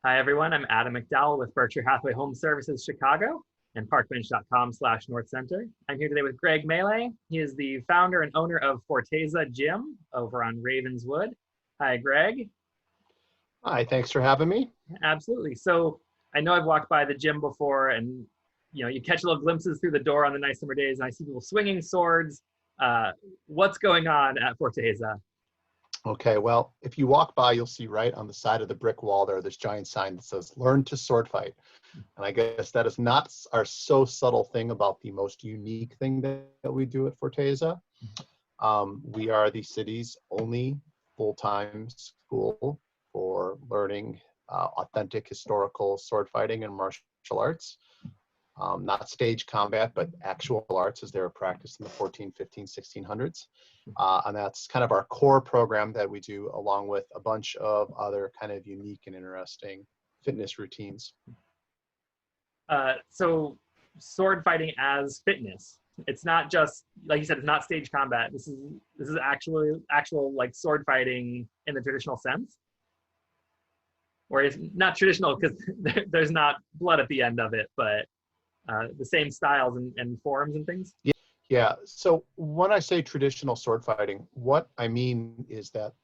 Hi, everyone. I'm Adam McDowell with Berkshire Hathaway Home Services Chicago and parkbench.com/North Center. I'm here today with Greg Mele. He is the founder and owner of Forteza Gym over on Ravenswood. Hi, Greg. Hi, thanks for having me. Absolutely. So I know I've walked by the gym before, and you catch little glimpses through the door on the nice summer days, and I see people swinging swords. What's going on at Forteza? Okay, well, if you walk by, you'll see right on the side of the brick wall there, this giant sign that says, "Learn to sword fight." And I guess that is not our so subtle thing about the most unique thing that we do at Forteza. We are the city's only full-time school for learning authentic historical sword fighting and martial arts. Not stage combat, but actual arts as they were practiced in the 14, 15, 1600s. And that's kind of our core program that we do, along with a bunch of other kind of unique and interesting fitness routines. So sword fighting as fitness. It's not just, like you said, it's not stage combat. This is actual like sword fighting in the traditional sense. Or it's not traditional because there's not blood at the end of it, but the same styles and forms and things? Yeah, so when I say traditional sword fighting, what I mean is that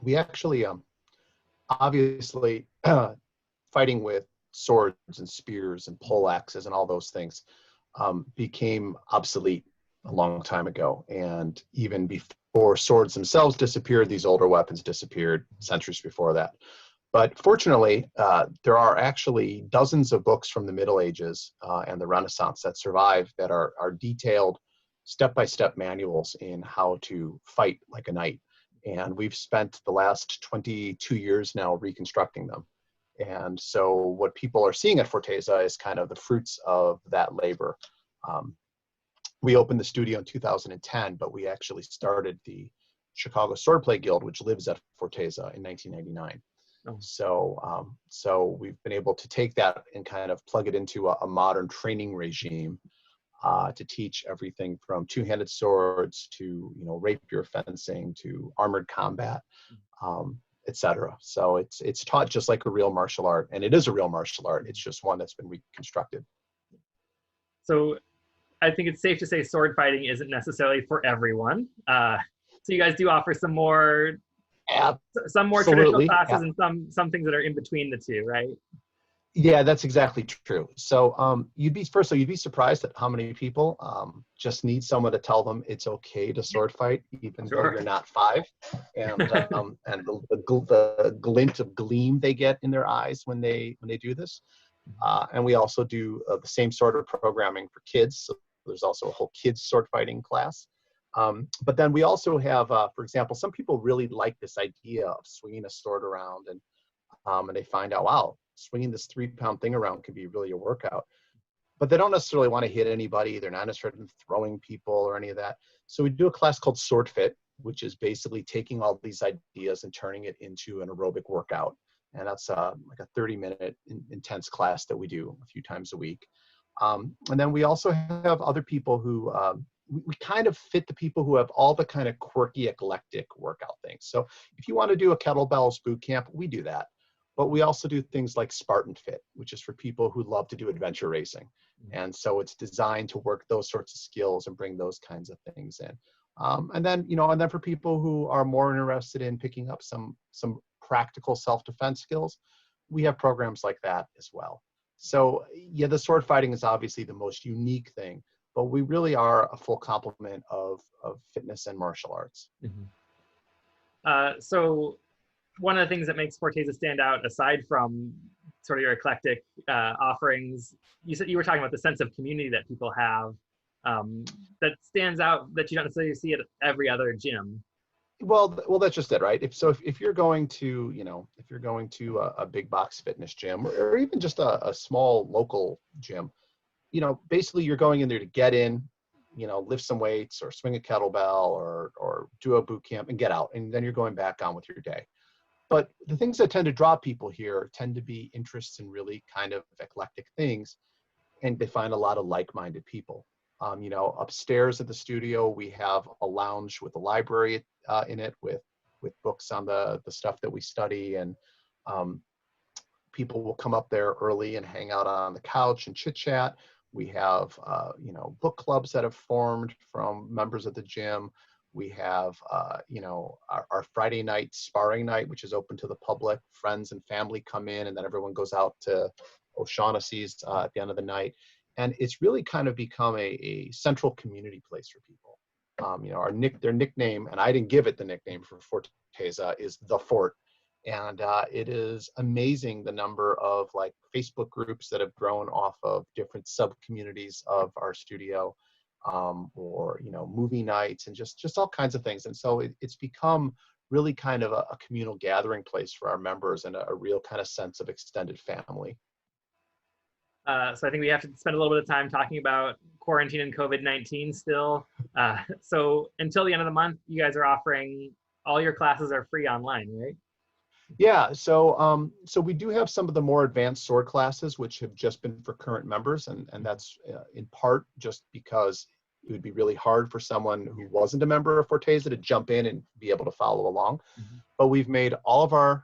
we actually, obviously, fighting with swords and spears and poleaxes and all those things became obsolete a long time ago. And even before swords themselves disappeared, these older weapons disappeared centuries before that. But fortunately, there are actually dozens of books from the Middle Ages and the Renaissance that survive that are detailed step-by-step manuals in how to fight like a knight. And we've spent the last 22 years now reconstructing them. And so what people are seeing at Forteza is kind of the fruits of that labor. We opened the studio in 2010, but we actually started the Chicago Swordplay Guild, which lives at Forteza, in 1999. So we've been able to take that and kind of plug it into a modern training regime to teach everything from two-handed swords to rapier fencing to armored combat, etc. So it's taught just like a real martial art, and it is a real martial art. It's just one that's been reconstructed. So I think it's safe to say sword fighting isn't necessarily for everyone. So you guys do offer some more traditional classes and some things that are in between the two, right? Yeah, that's exactly true. So you'd be surprised at how many people just need someone to tell them it's okay to sword fight, even though you're not 5, and the glint of gleam they get in their eyes when they do this. And we also do the same sort of programming for kids. So there's also a whole kids sword fighting class. But then we also have, for example, some people really like this idea of swinging a sword around, and they find out, wow, swinging this 3-pound thing around can be really a workout. But they don't necessarily want to hit anybody. They're not necessarily throwing people or any of that. So we do a class called Sword Fit, which is basically taking all these ideas and turning it into an aerobic workout. And that's like a 30-minute intense class that we do a few times a week. And then we also have other people who we kind of fit the people who have all the kind of quirky, eclectic workout things. So if you want to do a kettlebells boot camp, we do that. But we also do things like Spartan Fit, which is for people who love to do adventure racing. And so it's designed to work those sorts of skills and bring those kinds of things in. And then for people who are more interested in picking up some practical self-defense skills, we have programs like that as well. So yeah, the sword fighting is obviously the most unique thing, but we really are a full complement of fitness and martial arts. So one of the things that makes Forteza stand out, aside from sort of your eclectic offerings, you were talking about the sense of community that people have that stands out that you don't necessarily see at every other gym. Well, that's just it, right? If you're going to a big box fitness gym, or even just a small local gym, basically you're going in there to get in, lift some weights or swing a kettlebell or do a boot camp and get out, and then you're going back on with your day. But the things that tend to draw people here tend to be interests in really kind of eclectic things, and they find a lot of like-minded people. Upstairs at the studio, we have a lounge with a library in it with books on the stuff that we study, and people will come up there early and hang out on the couch and chit chat. We have, you know, book clubs that have formed from members of the gym. We have, you know, our Friday night sparring night, which is open to the public. Friends and family come in, and then everyone goes out to O'Shaughnessy's at the end of the night. And it's really kind of become a central community place for people. You know, their nickname, and I didn't give it the nickname for Forteza, is the Fort. And it is amazing the number of like Facebook groups that have grown off of different sub communities of our studio, or, you know, movie nights and just all kinds of things. And so it's become really kind of a communal gathering place for our members, and a real kind of sense of extended family. So I think we have to spend a little bit of time talking about quarantine and COVID-19 still. So until the end of the month, you guys are offering, all your classes are free online, right? Yeah, so so we do have some of the more advanced sword classes, which have just been for current members, and that's in part just because it would be really hard for someone who wasn't a member of Forteza to jump in and be able to follow along. Mm-hmm. But we've made all of our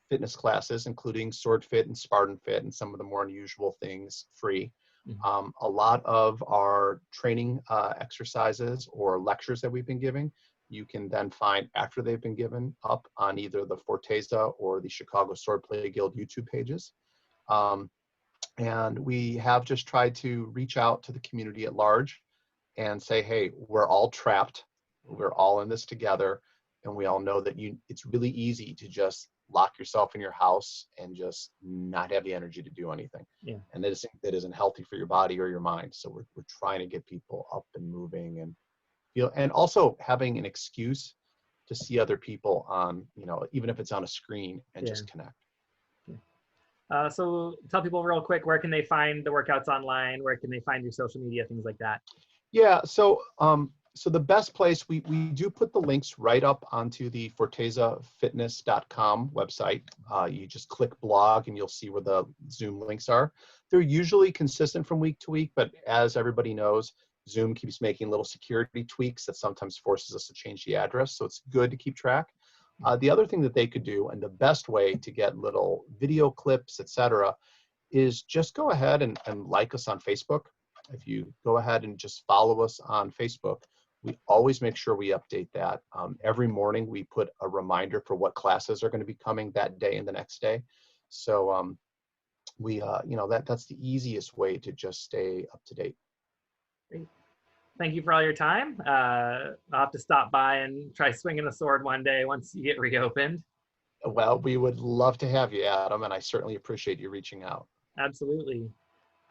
fitness classes, including Sword Fit and Spartan Fit, and some of the more unusual things, free. Mm-hmm. A lot of our training exercises or lectures that we've been giving, you can then find after they've been given up on either the Forteza or the Chicago Swordplay Guild YouTube pages. And we have just tried to reach out to the community at large and say, hey, we're all trapped. We're all in this together. And we all know that it's really easy to just lock yourself in your house and just not have the energy to do anything. Yeah. And that isn't healthy for your body or your mind. So we're trying to get people up and moving, and feel, and also having an excuse to see other people on, you know, even if it's on a screen, and just connect. So tell people real quick, where can they find the workouts online? Where can they find your social media, things like that? Yeah, so so the best place, we do put the links right up onto the fortezafitness.com website. You just click blog and you'll see where the Zoom links are. They're usually consistent from week to week, but as everybody knows, Zoom keeps making little security tweaks that sometimes forces us to change the address. So it's good to keep track. The other thing that they could do, and the best way to get little video clips, etc., is just go ahead and like us on Facebook. If you go ahead and just follow us on Facebook, we always make sure we update that. Every morning we put a reminder for what classes are going to be coming that day and the next day. So you know, that's the easiest way to just stay up to date. Great. Thank you for all your time. I'll have to stop by and try swinging a sword one day once you get reopened. Well, we would love to have you, Adam, and I certainly appreciate you reaching out. Absolutely.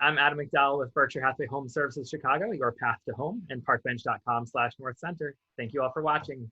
I'm Adam McDowell with Berkshire Hathaway Home Services Chicago, your path to home, and parkbench.com/North Center. Thank you all for watching.